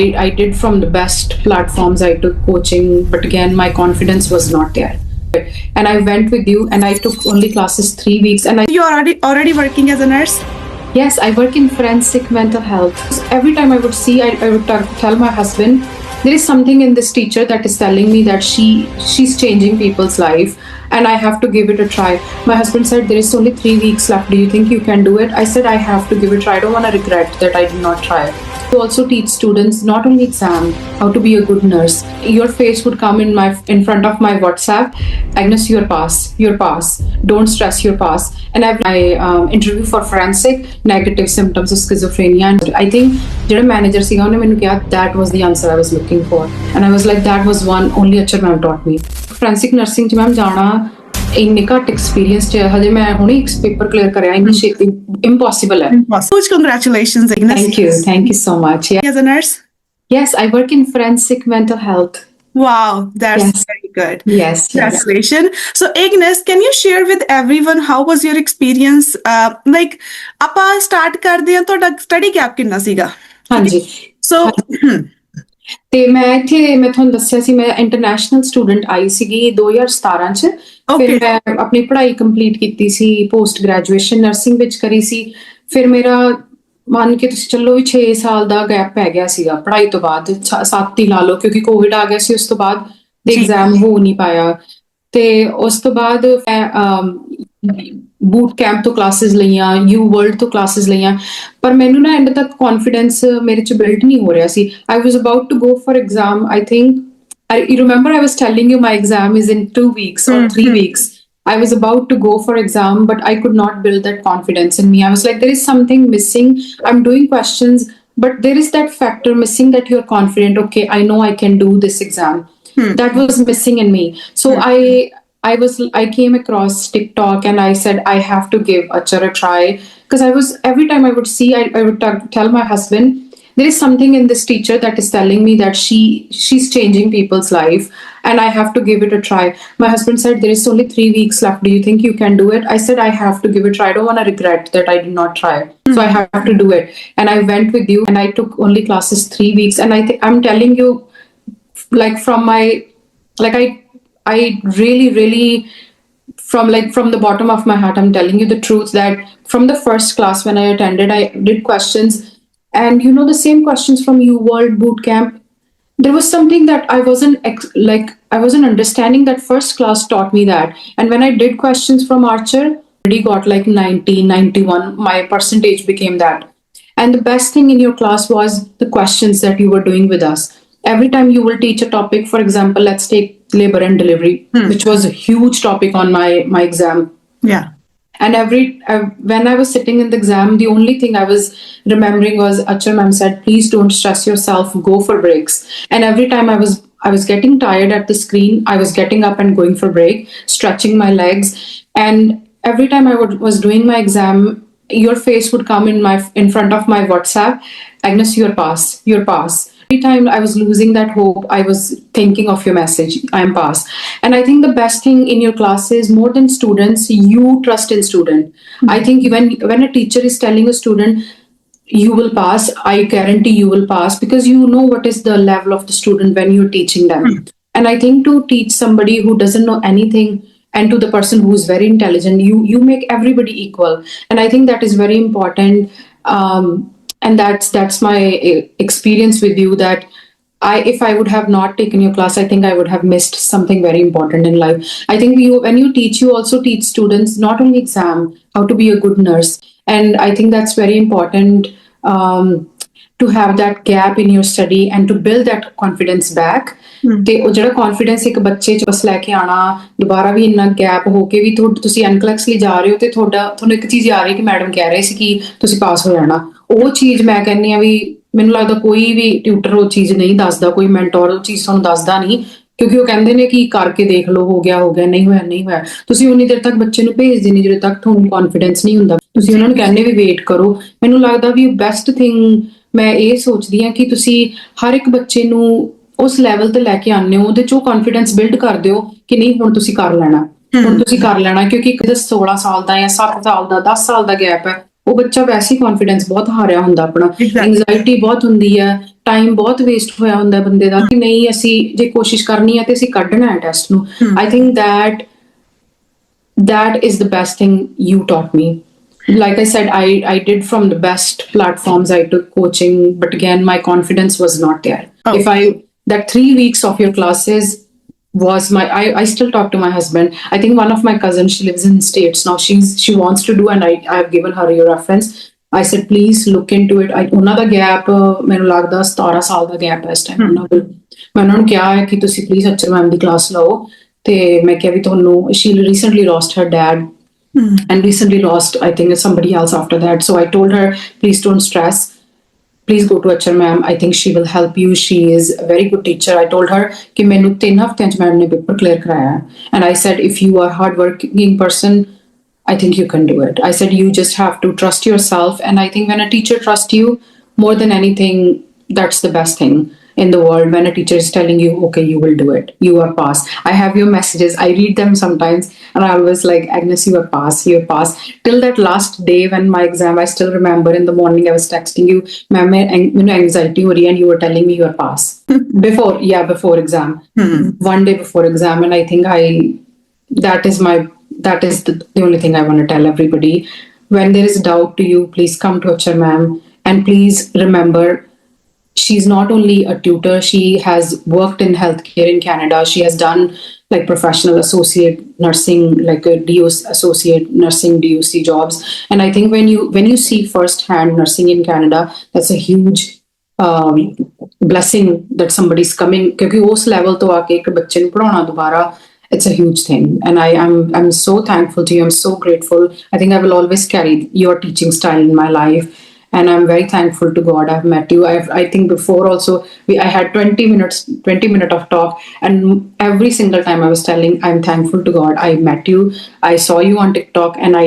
I did from the best platforms. I took coaching, but again, my confidence was not there. And I went with you, and I took only classes 3 weeks. And You're already working as a nurse? Yes, I work in forensic mental health. Every time I would see, I would tell my husband, there is something in this teacher that is telling me that she's changing people's life, and I have to give it a try. My husband said, there is only 3 weeks left. Do you think you can do it? I said, I have to give it a try. I don't want to regret that I did not try. To also teach students not only exam, how to be a good nurse. Your face would come in front of my WhatsApp. Agnes, your pass. Don't stress, your pass. And I have my interview for forensic negative symptoms of schizophrenia. And I think the manager that was the answer I was looking for. And I was like, that was one only HR ma'am taught me. Forensic nursing ma'am jana ਇੰਨੇ ਘੱਟ experience ਚ ਹਜੇ ਮੈਂ ਹੁਣੇ ਇੱਕ paper clear ਕਰਿਆ ਇੰਨੀ ਛੇਤੀ impossible ਹੈ. Huge congratulations, Agnes. Thank you so much. Yeah. As a nurse? Yes, I work in forensic mental health. Wow, that's very good. Yes. Congratulations. Yes. So Agnes, can you share with everyone how was your experience? Like ਆਪਾਂ start ਕਰਦੇ ਹਾਂ, ਤੁਹਾਡਾ study gap ਕਿੰਨਾ ਸੀਗਾ? ਹਾਂਜੀ. So ਤੇ ਮੈਂ ਤੁਹਾਨੂੰ ਦੱਸਿਆ ਸੀ ਮੈਂ ਇੰਟਰਨੈਸ਼ਨਲ ਸਟੂਡੈਂਟ ਆਈ ਸੀਗੀ 2017 ਚ ਫਿਰ ਮੈਂ ਆਪਣੀ ਪੜ੍ਹਾਈ ਕੰਪਲੀਟ ਕੀਤੀ ਸੀ ਪੋਸਟ ਗ੍ਰੈਜੂਏਸ਼ਨ ਨਰਸਿੰਗ ਵਿੱਚ ਕਰੀ ਸੀ ਫਿਰ ਮੇਰਾ ਮੰਨ ਕੇ ਤੁਸੀਂ ਚੱਲੋ ਵੀ 6 ਸਾਲ ਦਾ ਗੈਪ ਪੈ ਗਿਆ ਸੀਗਾ ਪੜ੍ਹਾਈ ਤੋਂ ਬਾਅਦ 7 ਹੀ ਲਾ ਲਓ ਕਿਉਂਕਿ ਕੋਵਿਡ ਆ ਗਿਆ ਸੀ ਉਸ ਤੋਂ ਬਾਅਦ ਤੇ ਐਗਜ਼ਾਮ ਹੋ ਨਹੀਂ ਪਾਇਆ ਤੇ ਉਸ ਤੋਂ ਬਾਅਦ ਬੂਟ ਕੈਂਪ ਤੋਂ ਕਲਾਸਿਸ ਲਈਆਂ ਯੂ ਵਰਲਡ ਤੋਂ ਕਲਾਸਿਸ ਲਈਆਂ ਪਰ ਮੈਨੂੰ ਨਾ ਐਂਡ ਤੱਕ ਕੌਨਫੀਡੈਂਸ ਮੇਰੇ ਚ ਬਿਲਡ ਨਹੀਂ ਹੋ ਰਿਹਾ ਸੀ I was about to go for exam I think you remember I was telling you my exam is in 2 weeks or 3 weeks. I was about to go for exam, but I could not build that confidence in me. I was like, there is something missing. I'm doing questions, but there is that factor missing that you're confident. Okay, I know I can do this exam. That was missing in me. So I came across TikTok and I said, I have to give HR a try. Because every time I would see, I would tell my husband, there is something in this teacher that is telling me that she's changing people's life and I have to give it a try. My husband said, there is only 3 weeks left. Do you think you can do it? I said, I have to give it a try. I don't want to regret that I did not try. So I have to do it. And I went with you and I took only classes 3 weeks. And I'm telling you, like from my, like I really, really, from the bottom of my heart, I'm telling you the truth that from the first class when I attended, I did questions. And you know, the same questions from U World boot camp, there was something that I wasn't understanding that first class taught me that. And when I did questions from Archer, I already got like 90, 91, my percentage became that. And the best thing in your class was the questions that you were doing with us. Every time you will teach a topic, for example, let's take labor and delivery, which was a huge topic on my exam. Yeah. And when I was sitting in the exam, the only thing I was remembering was HR ma'am said, please don't stress yourself, go for breaks. And every time I was getting tired at the screen, I was getting up and going for break, stretching my legs. And every time I was doing my exam, your face would come in front of my WhatsApp, Agnes, your pass. Every time I was losing that hope, I was thinking of your message, I am pass. And I think the best thing in your class is more than students, you trust in student. I think when a teacher is telling a student, you will pass, I guarantee you will pass because you know what is the level of the student when you're teaching them. And I think to teach somebody who doesn't know anything and to the person who is very intelligent, you make everybody equal. And I think that is very important. And that's my experience with you, that if I would have not taken your class, I think I would have missed something very important in life. I think when you teach, you also teach students not only exam, how to be a good nurse. And I think that's very important to have that gap in your study and to build that confidence back. ਤੇ ਉਹ ਜਿਹੜਾ confidence ਇੱਕ ਬੱਚੇ ਚ ਬਸ ਲੈ ਕੇ ਆਣਾ ਦੁਬਾਰਾ ਵੀ ਇੰਨਾ ਗੈਪ ਹੋ ਕੇ ਵੀ ਤੁਸੀਂ NCLEX ਲਈ ਜਾ ਰਹੇ ਹੋ ਤੇ ਤੁਹਾਨੂੰ ਇੱਕ ਚੀਜ਼ ਆ ਰਹੀ ਕਿ ਮੈਡਮ ਕਹਿ ਰਹੇ ਸੀ ਕਿ ਤੁਸੀਂ ਪਾਸ ਹੋ ਜਾਣਾ ਉਹ ਚੀਜ਼ ਮੈਂ ਕਹਿੰਦੀ ਆ ਵੀ ਮੈਨੂੰ ਲੱਗਦਾ ਕੋਈ ਵੀ ਟਿਊਟਰ ਉਹ ਚੀਜ਼ ਨਹੀਂ ਦੱਸਦਾ ਕੋਈ ਮੈਂਟੋਰ ਉਹ ਚੀਜ਼ ਤੁਹਾਨੂੰ ਦੱਸਦਾ ਨਹੀਂ ਕਿਉਂਕਿ ਉਹ ਕਹਿੰਦੇ ਨੇ ਕਿ ਕਰਕੇ ਦੇਖ ਲਓ ਹੋ ਗਿਆ ਨਹੀਂ ਹੋਇਆ ਤੁਸੀਂ ਉਨੀ ਦੇਰ ਤੱਕ ਬੱਚੇ ਨੂੰ ਭੇਜਦੇ ਨਹੀਂ ਜਦੋਂ ਤੱਕ ਤੁਹਾਨੂੰ confidence ਨਹੀਂ ਹੁੰਦਾ ਤੁਸੀਂ ਉਹਨਾਂ ਨੂੰ ਕਹਿੰਦੇ ਵੀ ਵੇਟ ਕਰੋ ਮੈਨੂੰ ਲੱਗਦਾ ਵੀ ਬੈਸਟ ਥਿੰਗ ਮੈਂ ਇਹ ਸੋਚਦੀ ਹਾਂ ਕਿ ਤੁਸੀਂ ਹਰ ਇੱਕ ਬੱਚੇ ਨੂੰ ਉਸ ਲੈਵਲ ਤੇ ਲੈ ਕੇ ਆਉਂਦੇ ਹੋ ਉਹਦੇ ਚੋਂ ਕੌਨਫੀਡੈਂਸ ਬਿਲਡ ਕਰ ਦਿਓ ਕਿ ਨਹੀਂ ਹੁਣ ਤੁਸੀਂ ਕਰ ਲੈਣਾ ਕਿਉਂਕਿ 16 ਸਾਲ ਦਾ ਜਾਂ 7 ਸਾਲ ਦਾ 10 ਸਾਲ ਦਾ ਗੈਪ ਹੈ ਉਹ ਬੱਚਾ ਵੈਸੇ ਹੀ ਕੌਨਫੀਡੈਂਸ ਬਹੁਤ ਹਾਰਿਆ ਹੁੰਦਾ ਆਪਣਾ ਐਂਜ਼ਾਈਟੀ ਬਹੁਤ ਹੁੰਦੀ ਹੈ ਟਾਈਮ ਬਹੁਤ ਵੇਸਟ ਹੋਇਆ ਹੁੰਦਾ ਬੰਦੇ ਦਾ ਕਿ ਨਹੀਂ ਅਸੀਂ ਜੇ ਕੋਸ਼ਿਸ਼ ਕਰਨੀ ਹੈ ਤੇ ਅਸੀਂ ਕੱਢਣਾ ਹੈ ਟੈਸਟ ਨੂੰ I think that is the best thing you taught me. Like I said, I did from the best platforms. I took coaching, but again, my confidence was not there. That 3 weeks of your classes was I still talk to my husband. I think one of my cousins, she lives in States now. She wants to do, and I have given her your reference. I said, please look into it. ਉਹਨਾਂ ਦਾ gap ਮੈਨੂੰ ਲੱਗਦਾ 17 ਸਾਲ ਦਾ gap ਹੈ ਇਸ time ਉਹਨਾਂ ਕੋਲ ਮੈਂ ਉਹਨਾਂ ਨੂੰ ਕਿਹਾ ਹੈ ਕਿ ਤੁਸੀਂ ਪਲੀਜ਼ ਅਚਰ ਮੈਮ ਦੀ ਕਲਾਸ ਲਓ ਤੇ ਮੈਂ ਕਿਹਾ ਵੀ ਤੁਹਾਨੂੰ she recently lost her dad and recently lost I think somebody else after that, so I told her please don't stress, please go to Achar ma'am. I think she will help you. She is a very good teacher. I told her कि मैंने 3 हफ्ते में ma'am ने paper clear कराया and I said if you are hard working person I think you can do it. I said you just have to trust yourself, and I think when a teacher trusts you more than anything, that's the best thing in the world. When a teacher is telling you okay you will do it, you are passed. I have your messages, I read them sometimes and I always like Agnes you are passed till that last day when my exam. I still remember in the morning I was texting you ma'am anxiety ho rahi and you were telling me you are passed before exam, one day before exam. And I think that is the only thing I want to tell everybody. When there is doubt to you, please come to Achar ma'am, and please remember she's not only a tutor, she has worked in healthcare in Canada. She has done like professional associate nursing, like a associate nursing DOC jobs. And I think when you see firsthand nursing in Canada, that's a huge blessing that somebody's coming क्योंकि उस level तो आके एक बच्चे ਨੂੰ पढ़ाना दोबारा, it's a huge thing. And I'm so thankful to you. I'm so grateful. I think I will always carry your teaching style in my life. And I'm very thankful to God I've met you. I think before also I had 20 minutes of talk, and every single time I was telling I'm thankful to God I met you. I saw you on TikTok and I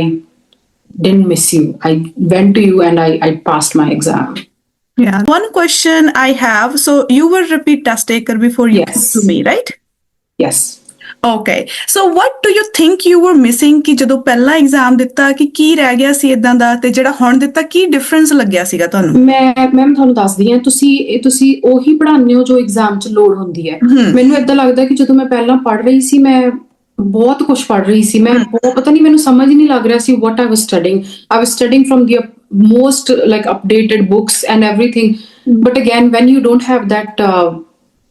didn't miss you. I went to you and I passed my exam. Yeah. One question I have. So you were repeat test taker before you came to me, right? Yes. Okay. So what do you think you were missing ਕਿ ਜਦੋਂ ਪਹਿਲਾ exam ਦਿੱਤਾ ਕਿ ਕੀ ਰਹਿ ਗਿਆ ਸੀ ਇਦਾਂ ਦਾ ਤੇ ਜਿਹੜਾ ਹੁਣ ਦਿੱਤਾ ਕੀ ਡਿਫਰੈਂਸ ਲੱਗਿਆ ਸੀਗਾ ਤੁਹਾਨੂੰ? ਮੈਂ ਤੁਹਾਨੂੰ ਦੱਸਦੀ ਹਾਂ ਤੁਸੀਂ ਉਹੀ ਪੜ੍ਹਾਉਂਦੇ ਹੋ ਜੋ ਐਗਜ਼ਾਮ 'ਚ ਲੋੜ ਹੁੰਦੀ ਹੈ। ਮੈਨੂੰ ਏਦਾਂ ਲੱਗਦਾ ਕਿ ਜਦੋਂ ਮੈਂ ਪਹਿਲਾਂ ਪੜ੍ਹ ਰਹੀ ਸੀ ਮੈਂ ਬਹੁਤ ਕੁਝ ਪੜ੍ਹ ਰਹੀ ਸੀ, ਮੈਂ ਪਤਾ ਨਹੀਂ ਮੈਨੂੰ ਸਮਝ ਨਹੀਂ ਲੱਗ ਰਿਹਾ ਸੀ what I was studying from the most like updated books and everything, but again when you don't have that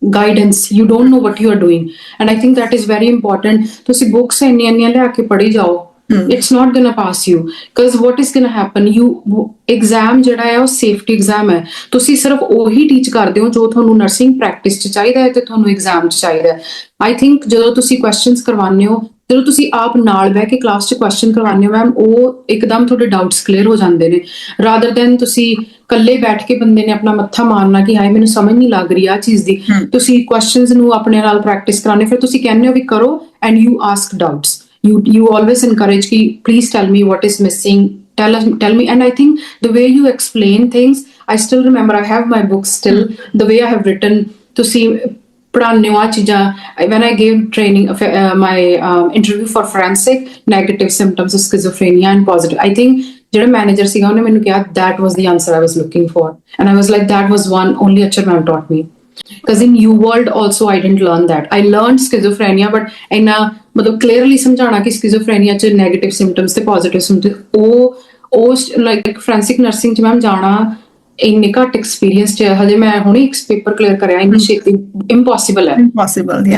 guidance you don't know what you are doing, and I think that is very important. ਤੁਸੀਂ books ਇੰਨੀਆਂ ਲਿਆ ਕੇ ਪੜ੍ਹੀ ਜਾਓ, it's not gonna pass you, because what is gonna happen, exam ਜਿਹੜਾ ਹੈ ਉਹ safety exam ਹੈ, ਤੁਸੀਂ ਸਿਰਫ ਉਹੀ ਟੀਚ ਕਰਦੇ ਹੋ ਜੋ ਤੁਹਾਨੂੰ ਨਰਸਿੰਗ ਪ੍ਰੈਕਟਿਸ 'ਚ ਚਾਹੀਦਾ ਹੈ ਤੇ ਤੁਹਾਨੂੰ ਐਗਜ਼ਾਮ 'ਚ ਚਾਹੀਦਾ ਹੈ। I think ਜਦੋਂ ਤੁਸੀਂ questions ਕਰਵਾਉਂਦੇ ਹੋ, ਜਦੋਂ ਤੁਸੀਂ ਆਪ ਨਾਲ ਬਹਿ ਕੇ ਕਲਾਸ 'ਚ ਕੁਐਸਚਨ ਕਰਵਾਉਂਦੇ ਹੋ ਮੈਮ, ਉਹ ਇੱਕਦਮ ਤੁਹਾਡੇ ਡਾਊਟਸ ਕਲੀਅਰ ਹੋ ਜਾਂਦੇ ਨੇ, ਰਾਦਰ ਦੈਨ ਤੁਸੀਂ ਇਕੱਲੇ ਬੈਠ ਕੇ ਬੰਦੇ ਨੇ ਆਪਣਾ ਮੱਥਾ ਮਾਰਨਾ ਕਿ ਹਾਏ ਮੈਨੂੰ ਸਮਝ ਨਹੀਂ ਲੱਗ ਰਹੀ ਆ ਚੀਜ਼ ਦੀ। ਤੁਸੀਂ ਕੁਐਸਚਨਸ ਨੂੰ ਆਪਣੇ ਨਾਲ ਪ੍ਰੈਕਟਿਸ ਕਰਾਉਣੇ, ਫਿਰ ਤੁਸੀਂ ਕਹਿੰਦੇ ਹੋ ਵੀ ਕਰੋ and you ask doubts, you always encourage ki please tell me what is missing, tell me. And I think the way you explain things, I still remember, I have my books still, the way I have written to see ਪੜ੍ਹਾਉਂਦੇ ਹੋ ਆ ਚੀਜ਼ਾਂ। when I gave training my interview for forensic negative symptoms of schizophrenia and positive, I think ਜਿਹੜਾ manager ਸੀਗਾ ਉਹਨੇ ਮੈਨੂੰ ਕਿਹਾ that was the answer I was looking for, and I was like that was one only Achar ma'am taught me, because in U World also I didn't learn that. I learned schizophrenia, but ਇੰਨਾ ਮਤਲਬ clearly ਸਮਝਾਉਣਾ ਕਿ schizophrenia 'ਚ negative symptoms ਤੇ positive symptoms, ਉਹ like forensic nursing 'ਚ ma'am ਜਾਣਾ ਇੰਨੇ ਘੱਟ ਐਕਸਪੀਰੀਅੰਸ 'ਚ ਹਜੇ ਮੈਂ ਹੁਣੇ ਇੱਕ ਪੇਪਰ ਕਲੀਅਰ ਕਰਿਆ, ਇੰਨੀ ਛੇਤੀ ਇੰਪੋਸੀਬਲ ਹੈ।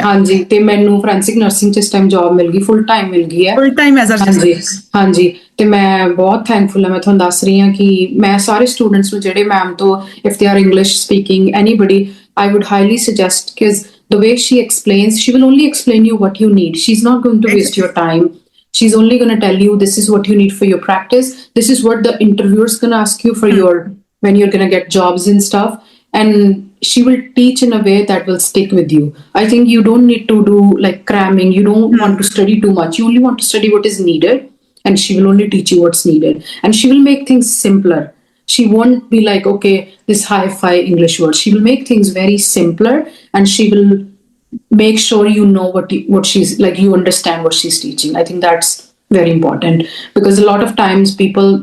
ਹਾਂਜੀ, ਤੇ ਮੈਨੂੰ ਫੋਰੈਂਸਿਕ ਨਰਸਿੰਗ 'ਚ ਇਸ ਟਾਈਮ ਜੌਬ ਮਿਲ ਗਈ, ਫੁੱਲ ਟਾਈਮ ਮਿਲ ਗਈ ਹੈ। ਹਾਂਜੀ, ਤੇ ਮੈਂ ਬਹੁਤ ਥੈਂਕਫੁਲ ਹਾਂ। ਮੈਂ ਤੁਹਾਨੂੰ ਦੱਸ ਰਹੀ ਹਾਂ ਕਿ ਮੈਂ ਸਾਰੇ ਸਟੂਡੈਂਟਸ ਨੂੰ ਜਿਹੜੇ ਮੈਮ ਤੋਂ if they are English speaking anybody, I would highly suggest, because the way she explains, she will only explain you what you need. She's not going to waste your time. She's only going to tell you this is what you need for your practice, this is what the interviewer's going to ask you for your when you're going to get jobs and stuff, and she will teach in a way that will stick with you. I think you don't need to do like cramming, you don't want to study too much, you only want to study what is needed, and she will only teach you what's needed, and she will make things simpler. She won't be like okay this hi-fi English word, she will make things very simpler, and she will make sure you know what she's like, you understand what she's teaching. I think that's very important, because a lot of times people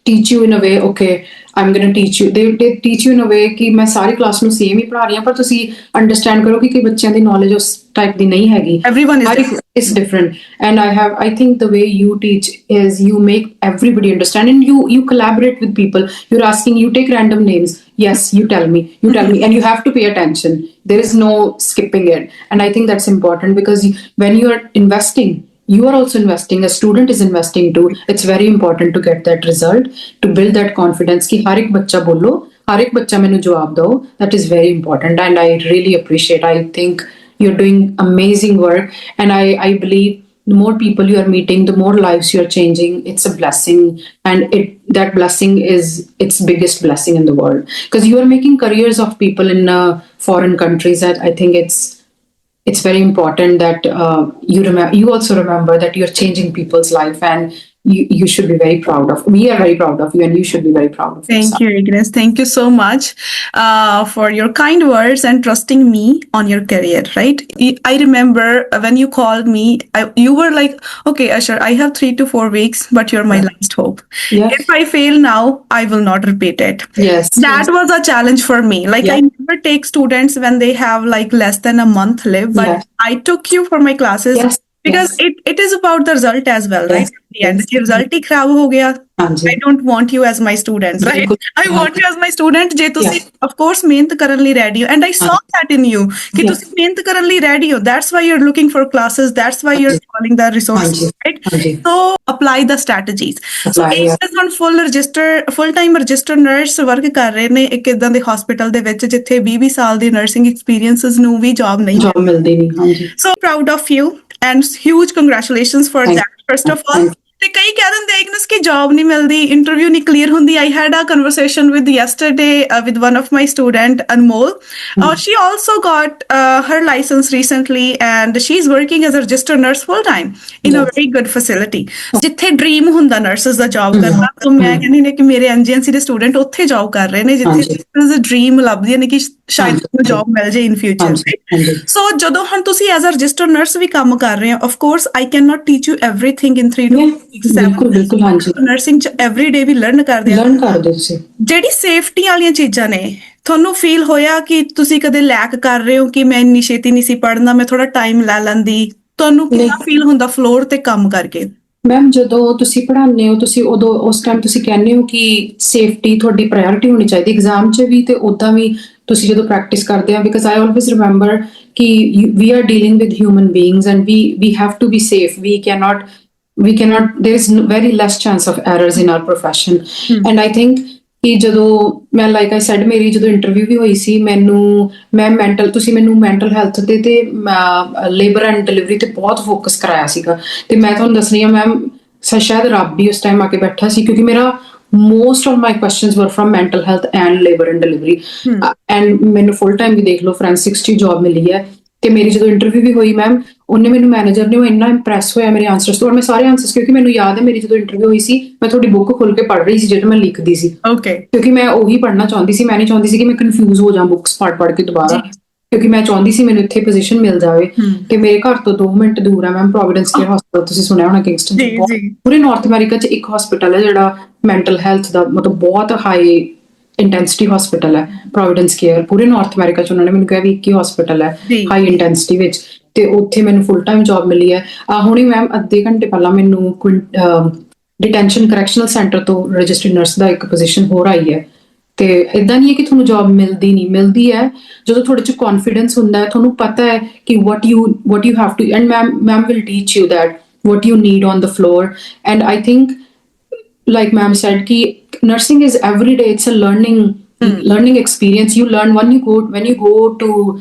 teach you in a way, okay I'm going to teach you. They teach you in a way कि मैं सारी class ਨੂੰ same ਹੀ ਪੜ੍ਹਾ ਰਹੀ ਹਾਂ ਪਰ ਤੁਸੀਂ understand ਕਰੋ ਕਿ ਬੱਚਿਆਂ ਦੀ knowledge ਉਸ type ਦੀ ਨਹੀਂ ਹੈਗੀ. Everyone is different. It's different, and I think the way you teach is you make everybody understand, and you collaborate with people. You're asking, you take random names. Yes, you tell me, and you have to pay attention. There is no skipping it, and I think that's important because when you are investing, you are also investing. A student is investing too. It's very important to get that result, to build that confidence कि हर एक बच्चा बोलो, हर एक बच्चा मैंने जवाब दो. That is very important, and I really appreciate. I think you're doing amazing work, and I believe the more people you are meeting, the more lives you are changing. It's a blessing, and that blessing is its biggest blessing in the world because you are making careers of people in foreign countries. That I think it's very important that you also remember that you're changing people's life, and you should be very proud of. We are very proud of you, and you should be very proud of yourself. Thank you, Ignis. Thank you so much for your kind words and trusting me on your career, right? I remember when you called me, you were like, okay, Asher, I have 3 to 4 weeks, but you're my last hope. Yes. If I fail now, I will not repeat it. Yes. That was a challenge for me. Like, I never take students when they have like less than a month live, but I took you for my classes. Yes. Because it is about the result as well, right? At the end, if result ही खराब हो गया, I don't want you as my student, right? I want you as my student ਜੇ ਤੁਸੀਂ of course ਮਿਹਨਤ ਕਰਨ ਲਈ ready ਹੋ, and I saw that in you ਕਿ ਤੁਸੀਂ ਮਿਹਨਤ ਕਰਨ ਲਈ ready ਹੋ. That's why you're looking for classes. That's why you're calling the resources, right? So apply the strategies. So ਇਸ on full time registered nurse work ਕਰ ਰਹੇ ਨੇ ਇੱਕ ਇਦਾਂ ਦੇ hospital ਦੇ ਵਿੱਚ ਜਿੱਥੇ 20 ਸਾਲ ਦੀ nursing experiences ਨੂੰ ਵੀ job ਨਹੀਂ ਮਿਲਦੀ ਨਹੀਂ. ਹਾਂਜੀ. So proud of you. And huge congratulations for that, first of all. ਤੇ ਕਈ ਕਹਿ ਦਿੰਦੇ Ignis ਕਿ job ਨਹੀਂ ਮਿਲਦੀ, interview ਨਹੀਂ clear ਹੁੰਦੀ. I had a conversation with yesterday with one of my student, Anmol. She also got her license recently, and she's working as a registered nurse full time in a very good facility. ਜਿੱਥੇ dream ਹੁੰਦਾ nurses ਦਾ job ਕਰਨਾ, so ਮੈਂ ਕਹਿੰਦੀ ਨੇ ਕਿ ਮੇਰੇ NGNC ਦੇ student ਉੱਥੇ job ਕਰ ਰਹੇ ਨੇ ਜਿੱਥੇ dream ਲੱਭਦੀਆਂ ਨੇ ਕਿ ਸ਼ਾਇਦ ਤੁਹਾਨੂੰ job ਮਿਲ ਜਾਏ in future. So ਜਦੋਂ ਹੁਣ ਤੁਸੀਂ as a registered nurse ਵੀ ਕੰਮ ਕਰ ਰਹੇ ਹੋ, of course I cannot teach you everything in 3 to 4 weeks. ਬਿਲਕੁਲ ਹਾਂਜੀ. ਨਰਸਿੰਗ ਚ every day ਵੀ learn ਕਰਦੇ ਤੁਸੀਂ. ਜਿਹੜੀ ਸੇਫਟੀ ਵਾਲੀਆਂ ਚੀਜ਼ਾਂ ਨੇ, ਤੁਹਾਨੂੰ ਫੀਲ ਹੋਇਆ ਕਿ ਤੁਸੀਂ ਕਦੇ ਲੈਕ ਕਰ ਰਹੇ ਹੋ ਕਿ ਮੈਂ ਇੰਨੀ ਛੇਤੀ ਨਹੀਂ ਸੀ ਪੜ੍ਹਨਾ, ਮੈਂ ਥੋੜਾ ਟਾਈਮ ਲੈ ਲੈਂਦੀ? ਤੁਹਾਨੂੰ ਕਿੰਨਾ ਫੀਲ ਹੁੰਦਾ ਫਲੋਰ ਤੇ ਕੰਮ ਕਰਕੇ? ਮੈਮ ਜਦੋਂ ਤੁਸੀਂ ਪੜ੍ਹਾਉਂਦੇ ਹੋ, ਤੁਸੀਂ ਉਦੋਂ ਉਸ ਟਾਈਮ ਤੁਸੀਂ ਕਹਿੰਦੇ ਹੋ ਕਿ ਸੇਫਟੀ ਤੁਹਾਡੀ ਪ੍ਰਾਇੋਰਟੀ ਹੋਣੀ ਚਾਹੀਦੀ ਐਗਜ਼ਾਮ 'ਚ ਵੀ ਤੇ ਉੱਦਾਂ ਵੀ ਤੁਸੀਂ ਜਦੋਂ ਪ੍ਰੈਕਟਿਸ ਕਰਦੇ ਆ, ਬਿਕਾਜ਼ ਆਈ ਆਲਵੇਜ਼ ਰਿਮੈਂਬਰ ਕਿ we are dealing with human beings and we have to be safe. We cannot there is very less chance of errors in our profession. And I think ਕਿ ਜਦੋਂ ਮੈਂ like I said ਮੇਰੀ ਜਦੋਂ interview ਵੀ ਹੋਈ ਸੀ, ਮੈਂ ਤੁਸੀਂ ਮੈਨੂੰ mental health ਤੇ ਲੇਬਰ ਐਂਡ ਡਿਲੀਵਰੀ ਤੇ ਬਹੁਤ ਫੋਕਸ ਕਰਾਇਆ ਸੀਗਾ. ਤੇ ਮੈਂ ਤੁਹਾਨੂੰ ਦੱਸ ਰਹੀ ਹਾਂ ਮੈਮ, ਸ਼ਾਇਦ ਰੱਬ ਹੀ ਉਸ ਟਾਈਮ ਆ ਕੇ ਬੈਠਾ ਸੀ ਕਿਉਂਕਿ ਮੇਰਾ most of my questions were from mental health and labor and delivery. And ਮੈਨੂੰ full time ਵੀ ਦੇਖ ਲਓ forensics 'ਚ ਜੌਬ ਮਿਲੀ ਹੈ. ਤੇ ਮੇਰੀ ਜਦੋਂ ਇੰਟਰਵਿਊ ਵੀ ਹੋਈ ਮੈਮ, ਉਹਨੇ ਮੈਨੂੰ ਮੈਨੇਜਰ ਨੇ, ਉਹ ਇੰਨਾ ਇੰਪ੍ਰੈਸ ਹੋਇਆ ਮੇਰੇ ਆਨਸਰਸ ਤੋਂ, ਔਰ ਮੈਂ ਸਾਰੇ ਆਨਸਰਸ, ਕਿਉਂਕਿ ਮੈਨੂੰ ਯਾਦ ਹੈ ਮੇਰੀ ਜਦੋਂ ਇੰਟਰਵਿਊ ਹੋਈ ਸੀ ਮੈਂ ਤੁਹਾਡੀ ਬੁੱਕ ਖੋਲ ਕੇ ਪੜ੍ਹ ਰਹੀ ਸੀ ਜਿਹੜਾ ਮੈਂ ਲਿਖਦੀ ਸੀ, ਕਿਉਂਕਿ ਮੈਂ ਉਹੀ ਪੜ੍ਹਨਾ ਚਾਹੁੰਦੀ ਸੀ. ਮੈਂ ਨਹੀਂ ਚਾਹੁੰਦੀ ਸੀ ਕਿ ਮੈਂ ਕਨਫਿਊਜ਼ ਹੋ ਜਾ ਬੁੱਕਸ ਪੜ੍ਹ ਕੇ ਦੁਬਾਰਾ, ਕਿਉਂਕਿ ਮੈਂ ਚਾਹੁੰਦੀ ਸੀ ਮੈਨੂੰ ਇੱਥੇ ਪੋਜੀਸ਼ਨ ਮਿਲ ਜਾਵੇ. ਤੇ ਮੇਰੇ ਘਰ ਤੋਂ 2 ਮਿੰਟ ਦੂਰ ਹੈ ਮੈਮ ਪ੍ਰੋਵੀਡੈਂਸ ਕੇਅਰ ਹਸਪੀਟਲ, ਤੁਸੀਂ ਸੁਣਿਆ ਹੋਣਾ ਕਿੰਗਸਟਨ 'ਚ. ਪੂਰੇ ਨਾਰਥ ਅਮਰੀਕਾ 'ਚ ਇੱਕ ਹਸਪੀਟਲ ਹੈ ਜਿਹੜਾ ਮੈਂਟਲ ਹੈਲਥ ਦਾ ਮਤਲਬ ਬਹੁਤ ਹਾਈ ਇੰਟੈਂਸਿਟੀ ਹਸਪੀਟਲ ਹੈ, ਪ੍ਰੋਵੀਡੈਂਸ ਕੇਅਰ. ਪੂਰੇ ਨਾਰਥ ਅਮਰੀਕਾ 'ਚ ਉਹਨਾਂ ਨੇ ਮੈਨੂੰ ਕਿਹਾ ਵੀ ਇੱਕ ਹੀ ਹਸਪੀਟਲ ਹੈ ਹਾਈ ਇੰਟੈਂਸਿਟੀ ਵਿੱਚ, ਤੇ ਉੱਥੇ ਮੈਨੂੰ ਫੁੱਲ ਟਾਈਮ ਜੌਬ ਮਿਲੀ ਹੈ. ਹੁਣੇ ਮੈਮ ਅੱਧੇ ਘੰਟੇ ਪਹਿਲਾਂ ਮੈਨੂੰ ਡਿਟੈਂਸ਼ਨ ਕਰੈਕਸ਼ਨਲ ਸੈਂਟਰ ਤੋਂ ਰਜਿਸਟਰਡ ਨਰਸ ਦਾ ਇੱਕ ਪੋਜੀਸ਼ਨ ਹੋਰ ਆਈ ਹੈ. ਤੇ ਇਦਾਂ ਨਹੀਂ ਹੈ ਕਿ ਤੁਹਾਨੂੰ ਜੌਬ ਮਿਲਦੀ ਨਹੀਂ, ਮਿਲਦੀ ਹੈ ਜਦੋਂ ਤੁਹਾਡੇ 'ਚ ਕੌਨਫੀਡੈਂਸ ਹੁੰਦਾ ਹੈ, ਤੁਹਾਨੂੰ ਪਤਾ ਹੈ ਕਿ what you have to, and ma'am will teach you that what you need on the floor. And I think like ma'am said ki nursing is every day, it's a learning experience. You learn when you go to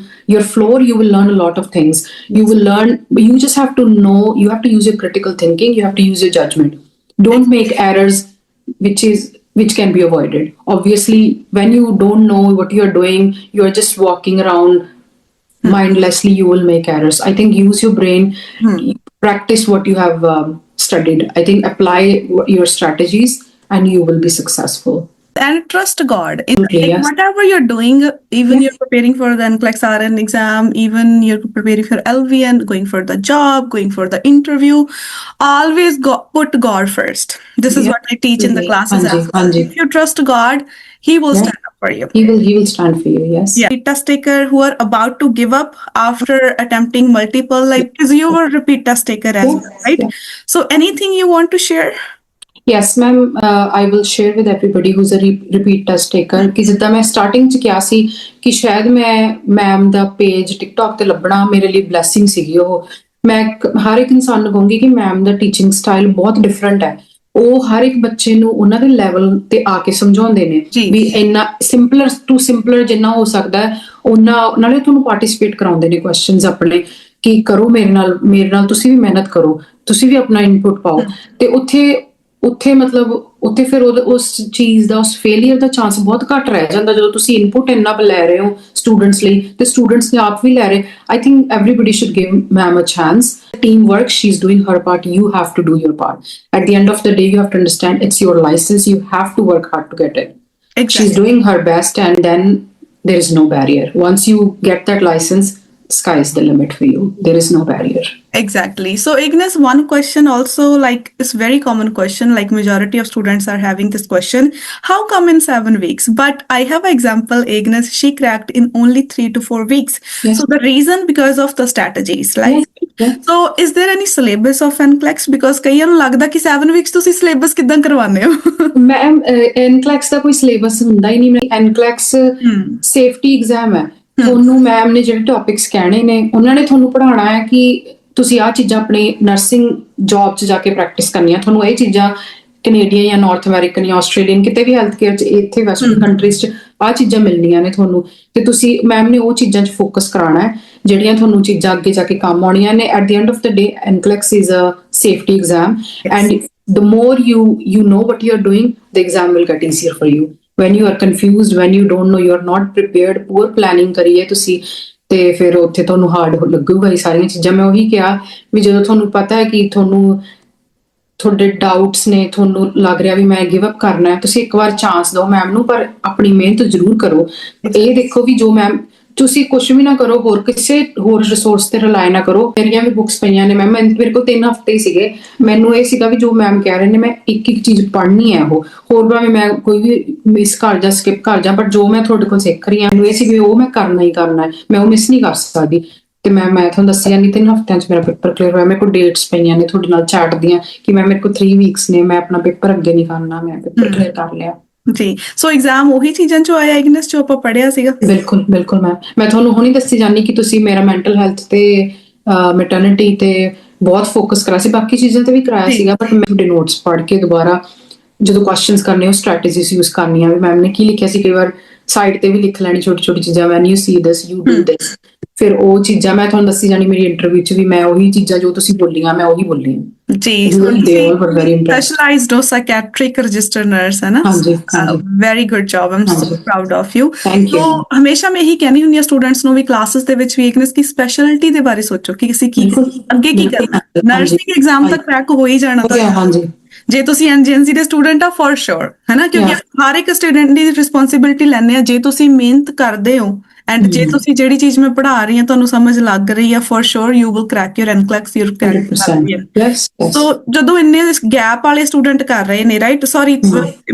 your floor, you will learn a lot of things. You just have to know, you have to use your critical thinking, you have to use your judgment. Don't make errors which can be avoided. Obviously when you don't know what you're doing, you're just walking around mindlessly, you will make errors. I think use your brain, practice what you have studied. I think apply your strategies and you will be successful. And trust God. Yes. Whatever you're doing, even you're preparing for the NCLEXRN exam, even you're preparing for LVN, going for the job, going for the interview, always put God first. This is what I teach in the classes as well. If you trust God, He will stand up for you. He will stand for you, yes. Yeah. Test taker who are about to give up after attempting multiple, like, because you were a repeat test taker as well, right? Yeah. So anything you want to share? Yes, ma'am. I will share with everybody who's a repeat test taker ਕਿ ਜਿੱਦਾਂ ਮੈਂ starting 'ਚ ਕਿਹਾ ਸੀ ਕਿ ਸ਼ਾਇਦ ਮੈਂ ma'am ਦਾ page TikTok ਤੇ ਲੱਭਣਾ ਮੇਰੇ ਲਈ ਬਲੈਸਿੰਗ ਸੀਗੀ। ਉਹ ਮੈਂ ਹਰ ਇੱਕ ਇਨਸਾਨ ਨੂੰ ਕਹੂੰਗੀ ਕਿ ਮੈਮ ਦਾ ਟੀਚਿੰਗ ਸਟਾਈਲ ਬਹੁਤ ਡਿਫਰੈਂਟ ਹੈ। ਉਹ ਹਰ ਇੱਕ ਬੱਚੇ ਨੂੰ ਉਹਨਾਂ ਦੇ ਲੈਵਲ ਤੇ ਆ ਕੇ ਸਮਝਾਉਂਦੇ ਨੇ ਵੀ ਇੰਨਾ ਸਿੰਪਲਰ ਜਿੰਨਾ ਹੋ ਸਕਦਾ ਹੈ ਉਹਨਾਂ ਨਾਲੇ ਤੁਹਾਨੂੰ ਪਾਰਟਿਸਿਪੇਟ ਕਰਾਉਂਦੇ ਨੇ ਕੁਐਸਚਨਸ ਆਪਣੇ ਕਿ ਕਰੋ ਮੇਰੇ ਨਾਲ ਤੁਸੀਂ ਵੀ ਮਿਹਨਤ ਕਰੋ, ਤੁਸੀਂ ਵੀ ਆਪਣਾ ਇਨਪੁਟ ਪਾਓ। ਤੇ ਉੱਥੇ ਮਤਲਬ ਉੱਥੇ ਫਿਰ ਉਸ ਚੀਜ਼ ਦਾ ਉਸ ਫੇਲੀਅਰ ਦਾ ਚਾਂਸ ਬਹੁਤ ਘੱਟ ਰਹਿ ਜਾਂਦਾ ਜਦੋਂ ਤੁਸੀਂ ਇਨਪੁਟ ਇੰਨਾ ਲੈ ਰਹੇ ਹੋ ਸਟੂਡੈਂਟਸ ਲਈ ਤੇ ਸਟੂਡੈਂਟਸ ਨੇ ਆਪ ਵੀ ਲੈ ਰਹੇ। I think everybody should give ma'am a chance. Team work, she's doing her part, you have to do your part. At the end of the day, you have to understand it's your license, you have to work hard to get it. Exactly. She's doing her best and then there is no barrier. Once you get that license, sky is the limit for you. There is no barrier. Exactly. So Ignis, one question also, like, it's very common question, like majority of students are having this question, how come in 7 weeks? But I have an example, Ignis, she cracked in only 3 to 4 weeks. Yes. So the reason because of the strategies, like, yes. So is there any syllabus of Nclex? Because ਕਈਆਂ ਨੂੰ ਲੱਗਦਾ ਕਿ 7 weeks ਤੁਸੀਂ syllabus ਕਿਦਾਂ ਕਰਵਾਉਂਦੇ ਹੋ? Ma'am Nclex ਦਾ ਕੋਈ syllabus ਹੁੰਦਾ ਹੀ ਨਹੀਂ। Nclex safety exam ਹੈ। ਤੁਹਾਨੂੰ ਮੈਮ ਨੇ ਜਿਹੜੇ ਟੌਪਿਕਸ ਕਹਿਣੇ ਨੇ ਉਹਨਾਂ ਨੇ ਤੁਹਾਨੂੰ ਪੜ੍ਹਾਉਣਾ ਹੈ ਕਿ ਤੁਸੀਂ ਆਹ ਚੀਜ਼ਾਂ ਆਪਣੀ ਨਰਸਿੰਗ ਜੌਬ 'ਚ ਜਾ ਕੇ ਪ੍ਰੈਕਟਿਸ ਕਰਨੀਆਂ। ਤੁਹਾਨੂੰ ਇਹ ਚੀਜ਼ਾਂ ਕੈਨੇਡੀਅਨ ਜਾਂ ਨਾਰਥ ਅਮਰੀਕਨ ਜਾਂ ਆਸਟ੍ਰੇਲੀਅਨ ਕਿਤੇ ਵੀ ਹੈਲਥ ਕੇਅਰ 'ਚ ਇੱਥੇ ਵੈਸਟਰਨ ਕੰਟਰੀਜ਼ 'ਚ ਆਹ ਚੀਜ਼ਾਂ ਮਿਲਣੀਆਂ ਨੇ ਤੁਹਾਨੂੰ ਤੇ ਤੁਸੀਂ ਮੈਮ ਨੇ ਉਹ ਚੀਜ਼ਾਂ 'ਚ ਫੋਕਸ ਕਰਾਉਣਾ ਹੈ ਜਿਹੜੀਆਂ ਤੁਹਾਨੂੰ ਚੀਜ਼ਾਂ ਅੱਗੇ ਜਾ ਕੇ ਕੰਮ ਆਉਣੀਆਂ ਨੇ। At the end of the day Nclex is a safety exam and the more you know what you are doing, the exam will get easier for you. When you are confused, when you don't know, you are not prepared, poor planning ਕਰੀਏ ਤੁਸੀਂ ਤੇ ਫਿਰ ਉੱਥੇ ਤੁਹਾਨੂੰ hard ਲੱਗੂਗਾ ਇਹ ਸਾਰੀਆਂ ਚੀਜ਼ਾਂ। ਮੈਂ ਉਹੀ ਕਿਹਾ ਵੀ ਜਦੋਂ ਤੁਹਾਨੂੰ ਪਤਾ ਹੈ ਕਿ ਤੁਹਾਡੇ ਡਾਊਟਸ ਨੇ, ਤੁਹਾਨੂੰ ਲੱਗ ਰਿਹਾ ਵੀ ਮੈਂ ਗਿਵ ਅਪ ਕਰਨਾ ਹੈ, ਤੁਸੀਂ ਇੱਕ ਵਾਰ ਚਾਂਸ ਦਿਓ ਮੈਮ ਨੂੰ, ਪਰ ਆਪਣੀ ਮਿਹਨਤ ਜ਼ਰੂਰ ਕਰੋ। ਇਹ ਦੇਖੋ ਵੀ ਜੋ ਮੈਮ ਤੁਸੀਂ ਕੁਛ ਵੀ ਨਾ ਕਰੋ, ਕਿਸੇ ਹੋਰ ਰਿਸੋਰਸ ਤੇ ਰਿਲਾਈ ਨਾ ਕਰੋ। ਮੇਰੀਆਂ ਵੀ ਬੁੱਕਸ ਪਈਆਂ ਨੇ ਮੈਮ, ਮੇਰੇ ਕੋਲ 3 ਹਫ਼ਤੇ ਹੀ ਸੀਗੇ। ਮੈਨੂੰ ਇਹ ਸੀਗਾ ਵੀ ਜੋ ਮੈਮ ਕਹਿ ਰਹੇ ਨੇ ਮੈਂ ਇੱਕ ਚੀਜ਼ ਪੜ੍ਹਨੀ ਹੈ, ਉਹ ਹੋਰ ਭਾਵੇਂ ਮੈਂ ਕੋਈ ਵੀ ਮਿਸ ਕਰ ਜਾਂ ਸਕਿਪ ਕਰ ਜਾਂ, ਬਟ ਜੋ ਮੈਂ ਤੁਹਾਡੇ ਕੋਲ ਸਿੱਖ ਰਹੀ ਹਾਂ ਮੈਨੂੰ ਇਹ ਸੀ ਵੀ ਉਹ ਮੈਂ ਕਰਨਾ ਹੀ ਕਰਨਾ ਹੈ, ਮੈਂ ਉਹ ਮਿਸ ਨਹੀਂ ਕਰ ਸਕਦੀ। ਤੇ ਮੈਂ ਤੁਹਾਨੂੰ ਦੱਸਿਆ ਨਹੀਂ 3 ਹਫ਼ਤਿਆਂ 'ਚ ਮੇਰਾ ਪੇਪਰ ਕਲੀਅਰ ਹੋਇਆ। ਮੇਰੇ ਕੋਲ ਡੇਟਸ ਪਈਆਂ ਨੇ ਤੁਹਾਡੇ ਨਾਲ ਚੈਟ ਦੀਆਂ ਕਿ ਮੈਂ ਮੇਰੇ ਕੋਲ 3 ਵੀਕਸ ਨੇ, ਮੈਂ ਆਪਣਾ ਪੇਪਰ ਅੱਗੇ ਨਹੀਂ ਕਰਨਾ, ਮੈਂ ਪੇਪਰ ਕਲੀਅਰ ਕਰ ਲਿਆ ਜੀ। ਸੋ ਐਗਜ਼ਾਮ ਉਹੀ ਚੀਜ਼ਾਂ 'ਚੋਂ ਆਇਆ ਇਗਨਸ ਜੋ ਆਪਾਂ ਪੜ੍ਹਿਆ ਸੀਗਾ? ਬਿਲਕੁਲ ਮੈਂ ਤੁਹਾਨੂੰ ਹੁਣੀ ਦੱਸੀ ਜਾਂਦੀ ਕਿ ਤੁਸੀਂ ਮੇਰਾ ਮੈਂਟਲ ਹੈਲਥ ਤੇ ਮੈਟਰਨਿਟੀ ਤੇ ਬਹੁਤ ਫੋਕਸ ਕਰਾ ਸੀ, ਬਾਕੀ ਚੀਜ਼ਾਂ ਤੇ ਵੀ ਕਰਾਇਆ ਸੀਗਾ, ਬਟ ਮੈਂ ਤੁਹਾਡੇ ਨੋਟਸ ਪੜ੍ਹ ਕੇ ਦੁਬਾਰਾ ਜਦੋਂ ਕੁਐਸਚਨਸ ਕਰਨੇ ਉਹ ਸਟ੍ਰੈਟੇਜੀਜ਼ ਯੂਜ਼ ਕਰਨੀਆਂ ਵੀ ਮੈਮ ਨੇ ਕੀ ਲਿਖਿਆ ਸੀ, ਕਈ ਵਾਰ ਸਾਈਡ ਤੇ ਵੀ ਲਿਖ ਲੈਣੀ ਛੋਟੀ ਚੀਜ਼ਾਂ, when you C this you do this. ਫਿਰ ਉਹ ਚੀਜ਼ਾਂ ਮੈਂ ਤੁਹਾਨੂੰ ਦੱਸੀ ਜਾਣੀ ਮੇਰੀ ਇੰਟਰਵਿਊ 'ਚ ਵੀ ਮੈਂ ਉਹੀ ਚੀਜ਼ਾਂ ਜੋ ਤੁਸੀਂ ਬੋਲੀਆਂ ਮੈਂ ਉਹੀ ਬੋਲੀ ਜੀ। ਸਪੈਸ਼ਲਾਈਜ਼ਡ ਹੋ ਸਾਈਕੈਟ੍ਰਿਕ ਰਜਿਸਟਰ ਨਰਸ ਹੈ ਨਾ? Very good job, I'm so proud of you. So ਹਮੇਸ਼ਾ ਮੈਂ ਇਹੀ ਕਹਿੰਦੀ ਹੁੰਦੀ ਆ ਸਟੂਡੈਂਟਸ ਨੂੰ ਵੀ ਕਲਾਸਿਸ ਦੇ ਵਿੱਚ ਵੀ ਇਗਨਸ ਕੀ ਸਪੈਸ਼ਲਿਟੀ ਦੇ ਬਾਰੇ ਸੋਚੋ ਕਿ ਅਸੀਂ ਕੀ ਅੱਗੇ ਕੀ ਕਰਨਾ। ਨਰਸਿੰਗ ਐਗਜ਼ਾਮ ਤਾਂ ਕ੍ਰੈਕ ਹੋ ਹੀ ਜਾਣਾ ਤੁਹਾਡਾ ਜੇ ਤੁਸੀਂ NGNC ਦੇ ਸਟੂਡੈਂਟ ਆ ਫॉर श्योर, ਹੈ ਨਾ? ਕਿਉਂਕਿ ਹਰ ਇੱਕ ਸਟੂਡੈਂਟ ਦੀ ਰਿਸਪੌਂਸਿਬਿਲਿਟੀ ਲੈਂਦੇ ਆ। ਜੇ ਤੁਸੀਂ ਮਿਹਨਤ ਕਰਦੇ ਹੋ ਐਂਡ ਜੇ ਤੁਸੀਂ ਜਿਹੜੀ ਚੀਜ਼ ਮੈਂ ਪੜ੍ਹਾ ਰਹੀ ਹਾਂ ਤੁਹਾਨੂੰ ਸਮਝ ਲੱਗ ਰਹੀ ਆ, for sure you will crack your NCLEX, your career. So ਜਦੋਂ ਇੰਨੇ ਗੈਪ ਵਾਲੇ ਸਟੂਡੈਂਟ ਕਰ ਰਹੇ ਨੇ, ਰਾਈਟ? ਸੌਰੀ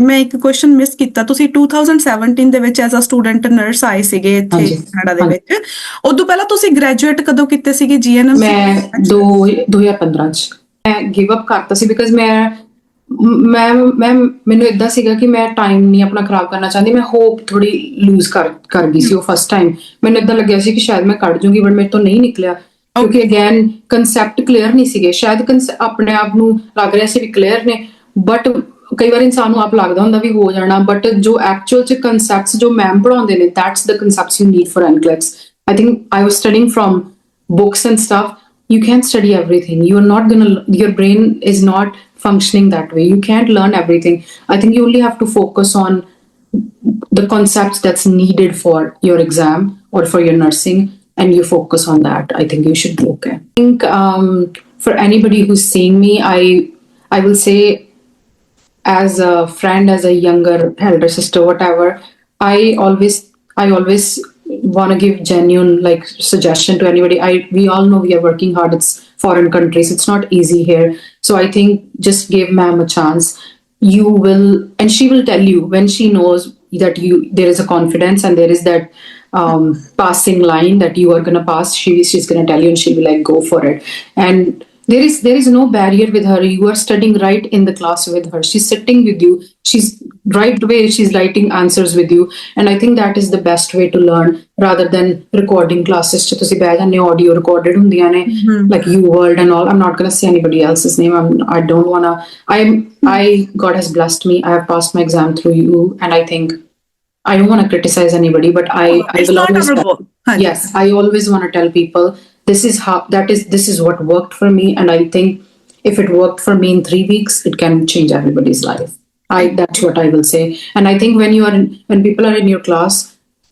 ਮੈਂ ਇੱਕ ਕੁਐਸਚਨ ਮਿਸ ਕੀਤਾ। ਤੁਸੀਂ 2017 ਦੇ ਵਿੱਚ ਐਜ਼ ਅ ਸਟੂਡੈਂਟ ਨਰਸ ਆਏ ਸੀਗੇ ਇੱਥੇ ਕੈਨੇਡਾ ਦੇ ਵਿੱਚ। ਉਦੋਂ ਪਹਿਲਾਂ ਤੁਸੀਂ ਗ੍ਰੈਜੂਏਟ ਕਦੋਂ ਕੀਤੇ ਸੀਗੇ GNM? ਮੈਂ 2015 ਚ ਮੈਂ ਗਿਵ ਅਪ ਕਰਤਾ ਸੀ ਬਿਕਾਜ਼ ਮੈਨੂੰ ਏਦਾਂ ਸੀਗਾ ਕਿ ਮੈਂ ਟਾਈਮ ਨਹੀਂ ਆਪਣਾ ਖਰਾਬ ਕਰਨਾ ਚਾਹੁੰਦੀ। ਮੈਂ ਹੋਪ ਥੋੜੀ ਲੂਜ਼ ਕਰ ਗਈ ਸੀ ਉਹ ਫਸਟ ਟਾਈਮ। ਮੈਨੂੰ ਏਦਾਂ ਲੱਗਿਆ ਸੀ ਕਿ ਸ਼ਾਇਦ ਮੈਂ ਕੱਢ ਜੂੰਗੀ, ਬਟ ਮੇਰੇ ਤੋਂ ਨਹੀਂ ਨਿਕਲਿਆ ਕਿਉਂਕਿ ਅਗੇਨ ਕਨਸੈਪਟ ਕਲੀਅਰ ਨਹੀਂ ਸੀਗੇ। ਸ਼ਾਇਦ ਆਪਣੇ ਆਪ ਨੂੰ ਲੱਗ ਰਿਹਾ ਸੀ ਵੀ ਕਲੀਅਰ ਨੇ, ਬਟ ਕਈ ਵਾਰ ਇਨਸਾਨ ਨੂੰ ਆਪ ਲੱਗਦਾ ਹੁੰਦਾ ਵੀ ਹੋ ਜਾਣਾ, ਬਟ ਜੋ ਐਕਚੁਅਲ ਚ ਕਨਸੈਪਟਸ ਜੋ ਮੈਮ ਪੜ੍ਹਾਉਂਦੇ ਨੇ that's the concepts you need for Nclex. I think I was studying from books and stuff. You can't study everything. Your brain is not functioning that way. You can't learn everything. I think you only have to focus on the concepts that's needed for your exam or for your nursing, and you focus on that. I think you should be okay. I think for anybody who's seeing me, I will say as a friend, as a younger elder sister, whatever, I always want to give genuine like suggestion to anybody. We all know we are working hard. It's foreign countries. It's not easy here. So I think just give ma'am a chance. You will, and she will tell you when she knows that there is a confidence and there is that passing line that you are gonna pass. She's gonna tell you, and she'll be like, go for it. And there is no barrier with her. You are studying right in the class with her. She's sitting with you. She's right away. She's writing answers with you. And I think that is the best way to learn rather than recording classes. ਚ ਤੁਸੀਂ ਬਹਿ ਜਾਂਦੇ ਹੋ, audio recorded ਹੁੰਦੀਆਂ ਨੇ, like you world and all. I'm not gonna say anybody else's name. I don't wanna. God has blessed me. I have passed my exam through you, and I think I don't want to criticize anybody, but I will always yes, I always want to tell people this is what worked for me, and I think if it worked for me in 3 weeks, it can change everybody's life. That's what I will say. And I think when people are in your class,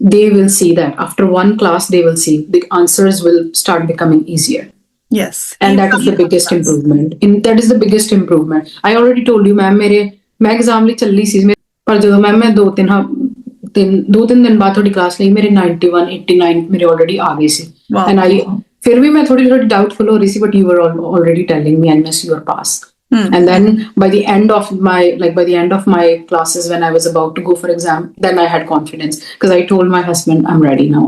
they will see that after one class, they will see the answers will start becoming easier. Yes, and that is the biggest improvement. That is the biggest improvement. I already told you, ma'am, मैं exam ਲਈ ਚੱਲੀ ਸੀ, ਪਰ ਜਦੋਂ ਮੈਂ 2-3 ਦਿਨ ਬਾਅਦ ਤੁਹਾਡੀ class ਲਈ ਮੇਰੇ 91 89 ਮੇਰੇ ਆਲਰੇਡੀ ਆ ਗਏ ਸੀ, ਐਂਡ ਫਿਰ ਵੀ ਮੈਂ ਥੋੜੀ ਡਾਊਟਫੁਲ ਹੋ ਰਹੀ ਸੀ, but you were already telling me and miss you are pass. And then by the end of my classes, when I was about to go for exam, then I had confidence because I told my husband, I'm ready now.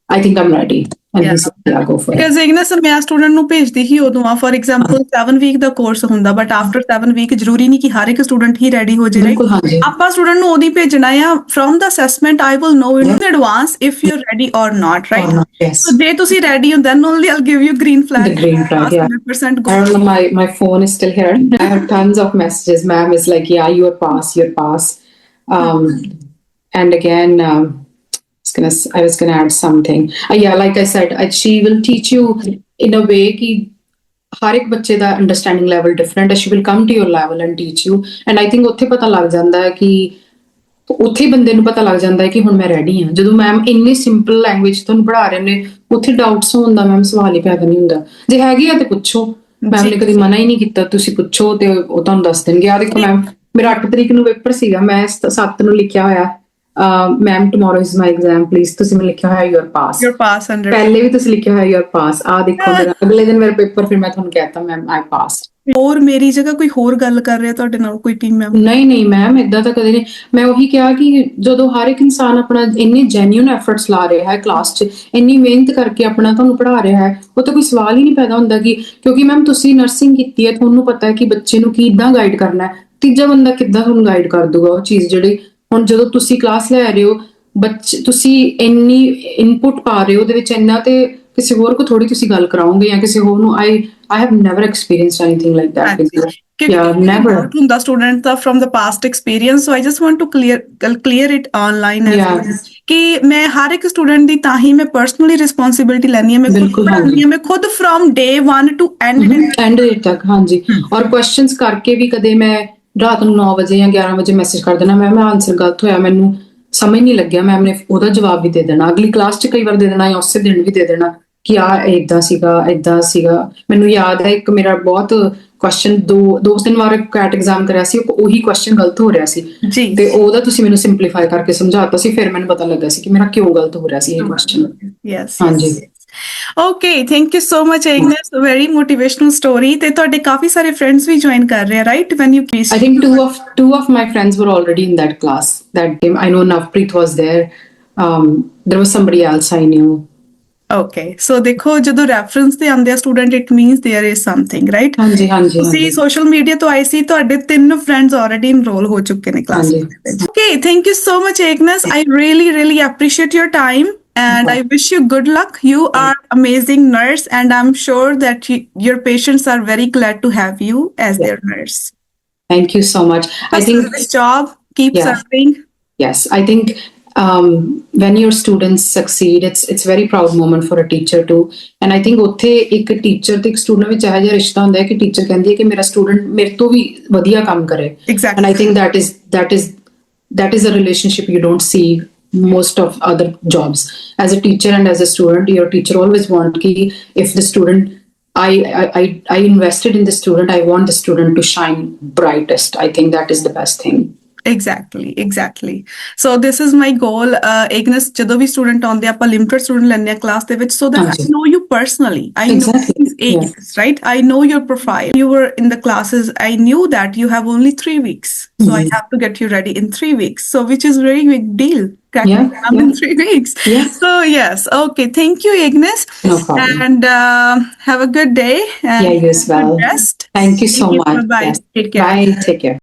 I think I'm ready. And he said, yeah, go for it. Because Ignis, ਮੈਂ student ਨੂੰ ਭੇਜਦੀ ਹੀ ਉਦੋਂ ਆ, for example 7 week ਦਾ course ਹੁੰਦਾ, but after 7 week ਜ਼ਰੂਰੀ ਨਹੀਂ ਕਿ ਹਰ ਇੱਕ ਸਟੂਡੈਂਟ ਹੀ ਰੈਡੀ ਹੋ ਜਾਏ, ਰਾਈਟ? ਆਪਾਂ ਸਟੂਡੈਂਟ ਨੂੰ ਉਹਦੀ ਭੇਜਣਾ ਆ ਫਰਮ ਦਾ assessment I will know in advance if you are ready or not, right? ਸੋ ਜੇ ਤੁਸੀਂ ਰੈਡੀ ਹੋ, then only I'll give you green flag. The green flag, yeah. 100% go. I don't know, my phone is still here. I have tons of messages. Ma'am is like, yeah, you're pass. And again, I was gonna add something. Yeah, like I said, she will teach you in a way कि हर एक बच्चे ਦਾ understanding level different है. She will come to your level and teach you. And I think ਉੱਥੇ ਪਤਾ ਲੱਗ ਜਾਂਦਾ ਹੈ ਕਿ ਉੱਥੇ ਬੰਦੇ ਨੂੰ ਪਤਾ ਲੱਗ ਜਾਂਦਾ ਹੈ ਕਿ ਹੁਣ ਮੈਂ ਰੈਡੀ ਹਾਂ. ਜਦੋਂ ਮੈਮ ਇੰਨੀ ਸਿੰਪਲ ਲੈਂਗੁਏਜ ਤੁਹਾਨੂੰ ਪੜ੍ਹਾ ਰਹੇ ਨੇ, ਉੱਥੇ ਡਾਊਟਸ ਹੁੰਦਾ, ਮੈਮ ਸਵਾਲ ਹੀ ਪੈਦਾ ਨਹੀਂ ਹੁੰਦਾ. ਜੇ ਹੈਗੇ ਆ ਤੇ ਪੁੱਛੋ, ਮੈਮ ਨੇ ਕਦੀ ਮਨਾ ਹੀ ਨਹੀਂ ਕੀਤਾ. ਤੁਸੀਂ ਪੁੱਛੋ ਤੇ ਉਹ ਤੁਹਾਨੂੰ ਦੱਸ ਦੇਣਗੇ. ਆ ਦੇਖੋ ਮੈਮ, ਮੇਰਾ 8 ਤਰੀਕ ਨੂੰ ਪੇਪਰ ਸੀਗਾ, ਮੈਂ 7 ਨੂੰ ਲਿਖਿਆ ਹੋਇਆ, ma'am tomorrow is my exam please. ਤੁਸੀਂ ਮੈਨੂੰ ਲਿਖਿਆ ਹੋਇਆ ਯੂਰ ਪਾਸ. ਪਹਿਲੇ ਵੀ ਤੁਸੀਂ ਲਿਖਿਆ ਹੋਇਆ ਯੂਰ ਪਾਸ. ਆ ਦੇਖੋ ਮੇਰਾ ਅਗਲੇ ਦਿਨ ਮੇਰਾ ਪੇਪਰ, ਫਿਰ ਮੈਂ ਤੁਹਾਨੂੰ ਕਹਿਤਾ ਮੈਮ ਆਈ ਪਾਸਡ. ਹੋਰ ਮੇਰੀ ਜਗ੍ਹਾ ਕੋਈ ਹੋਰ ਗੱਲ ਕਰ ਰਿਹਾ ਤੁਹਾਡੇ ਨਾਲ, ਕੋਈ ਟੀਮ ਮੈਂਬਰ? ਨਹੀਂ ਮੈਮ, ਏਦਾਂ ਤਾਂ ਕਦੇ ਨਹੀਂ. ਮੈਂ ਉਹੀ ਕਿਹਾ ਕਿ ਜਦੋਂ ਹਰ ਇੱਕ ਇਨਸਾਨ ਆਪਣਾ ਇੰਨੇ ਜੈਨੂਇਨ ਐਫਰਟਸ ਲਾ ਰਿਹਾ ਹੈ ਕਲਾਸ 'ਚ, ਇੰਨੀ ਮਿਹਨਤ ਕਰਕੇ ਆਪਣਾ ਤੁਹਾਨੂੰ ਪੜ੍ਹਾ ਰਿਹਾ ਹੈ, ਉਹ ਤਾਂ ਕੋਈ ਸਵਾਲ ਹੀ ਨਹੀਂ ਪੈਦਾ ਹੁੰਦਾ ਕਿ ਕਿਉਂਕਿ ਮੈਮ ਤੁਸੀਂ ਨਰਸਿੰਗ ਕੀਤੀ ਹੈ, ਤੁਹਾਨੂੰ ਪਤਾ ਹੈ ਕਿ ਬੱਚੇ ਨੂੰ ਕਿੱਦਾਂ ਗਾਈਡ ਕਰਨਾ ਹੈ, ਤੀਜਾ ਬੰਦਾ ਕਿੱਦਾਂ ਤੁਹਾਨੂੰ ਗਾਈਡ ਕਰ ਦੂਗਾ ਉਹ ਚੀਜ਼ ਜਿਹੜੀ ਹੁਣ ਜਦੋਂ ਤੁਸੀਂ ਕਲਾਸ ਲੈ ਰਹੇ ਹੋ, ਤੁਸੀਂ ਇੰਨੀ ਇਨਪੁਟ ਪਾ ਰਹੇ ਹੋ ਉਹਦੇ ਵਿੱਚ, ਇੰਨਾ ਤੇ ਕਿਸੇ ਹੋਰ ਕੋ ਥੋੜੀ ਤੁਸੀਂ ਗੱਲ ਕਰਾਓਗੇ ਜਾਂ ਕਿਸੇ ਹੋਰ ਨੂੰ. I have never experienced anything like that before. Yeah, never. The student from the past experience, so I just want to clear it online as well. कि मैं हर एक स्टूडेंट दी ताही मैं पर्सनली रिस्पांसिबिलिटी लेनी है, मैं खुद पढ़ानी है, मैं खुद फ्रॉम day 1 to end तक. हाँ जी. और क्वेश्चंस करके भी कदे मैं ਰਾਤ ਨੂੰ 9 ਵਜੇ ਜਾਂ 11 ਵਜੇ ਮੈਸੇਜ ਕਰ ਦੇਣਾ, ਮੈਮ ਆਨਸਰ ਗਲਤ ਹੋਇਆ, ਮੈਨੂੰ ਸਮਝ ਨਹੀਂ ਲੱਗਿਆ, ਮੈਮ ਨੇ ਉਹਦਾ ਜਵਾਬ ਵੀ ਦੇ ਦੇਣਾ, ਅਗਲੀ ਕਲਾਸ 'ਚ ਕਈ ਵਾਰ ਦੇ ਦੇਣਾ ਜਾਂ ਉਸੇ ਦਿਨ ਵੀ ਦੇ ਦੇਣਾ ਕਿ ਆ ਏਦਾਂ ਸੀਗਾ. ਮੈਨੂੰ ਯਾਦ ਹੈ ਇੱਕ ਮੇਰਾ ਬਹੁਤ ਕੁਐਸਚਨ 2-3 ਵਾਰ ਕੈਟ ਐਗਜ਼ਾਮ ਕਰਿਆ ਸੀ, ਉਹੀ ਕੁਐਸਚਨ ਗਲਤ ਹੋ ਰਿਹਾ ਸੀ ਤੇ ਉਹਦਾ ਤੁਸੀਂ ਮੈਨੂੰ ਸਿੰਪਲੀਫਾਈ ਕਰਕੇ ਸਮਝਾਤਾ ਸੀ, ਫਿਰ ਮੈਨੂੰ ਪਤਾ ਲੱਗਾ ਸੀ ਕਿ ਮੇਰਾ ਕਿਉਂ ਗਲਤ ਹੋ ਰਿਹਾ ਸੀ ਇਹ ਕੁਐਸਚਨ. ਹਾਂਜੀ. Okay, thank you so much, Ignis. Very motivational story. ਤੇ ਤੁਹਾਡੇ ਕਾਫੀ ਸਾਰੇ friends ਵੀ join ਕਰ ਰਹੇ ਆ, right? When you I think two of my friends were already in that class that day. I know Navpreet was there. There was somebody else I knew. Okay, so ਦੇਖੋ ਜਦੋਂ reference ਤੇ ਆਉਂਦੇ ਆ student, it means there is something, right? ਹਾਂਜੀ. ਤੁਸੀਂ social media ਤੋਂ ਆਏ ਸੀ, ਤੁਹਾਡੇ 3 friends already enroll ਹੋ ਚੁੱਕੇ ਨੇ class ਵਿੱਚ. Okay, thank you so much, Ignis. I really appreciate your time. And I wish you good luck. You are amazing nurse, and I'm sure that your patients are very glad to have you as their nurse. Thank you so much. I think this job, keep serving. Yes, I think when your students succeed, it's very proud moment for a teacher too. And I think ਉੱਥੇ ਇੱਕ teacher ਤੇ ਇੱਕ student ਵਿੱਚ ਇਹੋ ਜਿਹਾ ਰਿਸ਼ਤਾ ਹੁੰਦਾ ਹੈ ਕਿ teacher ਕਹਿੰਦੀ ਹੈ ਕਿ ਮੇਰਾ student ਮੇਰੇ ਤੋਂ ਵੀ ਵਧੀਆ ਕੰਮ ਕਰੇ. Exactly. And I think that is a relationship you don't see most of other jobs. As a teacher and as a student, your teacher always want ki if the student I invested in the student. I want the student to shine brightest. I think that is the best thing. Exactly. So this is my goal. Agnes, ਜਦੋਂ ਵੀ student ਆਉਂਦੇ ਆਪਾਂ limited student ਲੈਂਦੇ ਆ class ਦੇ ਵਿੱਚ, so that I know you personally. I know these Agnes, right? I know your profile. You were in the classes. I knew that you have only 3 weeks. So I have to get you ready in 3 weeks. So which is very big deal. In 3 weeks. Yes. So yes. Okay. Thank you, Agnes. No problem. And have a good day. And you as well. Good rest. Thank you so much. Bye. Yes. Take care. Bye. Take care.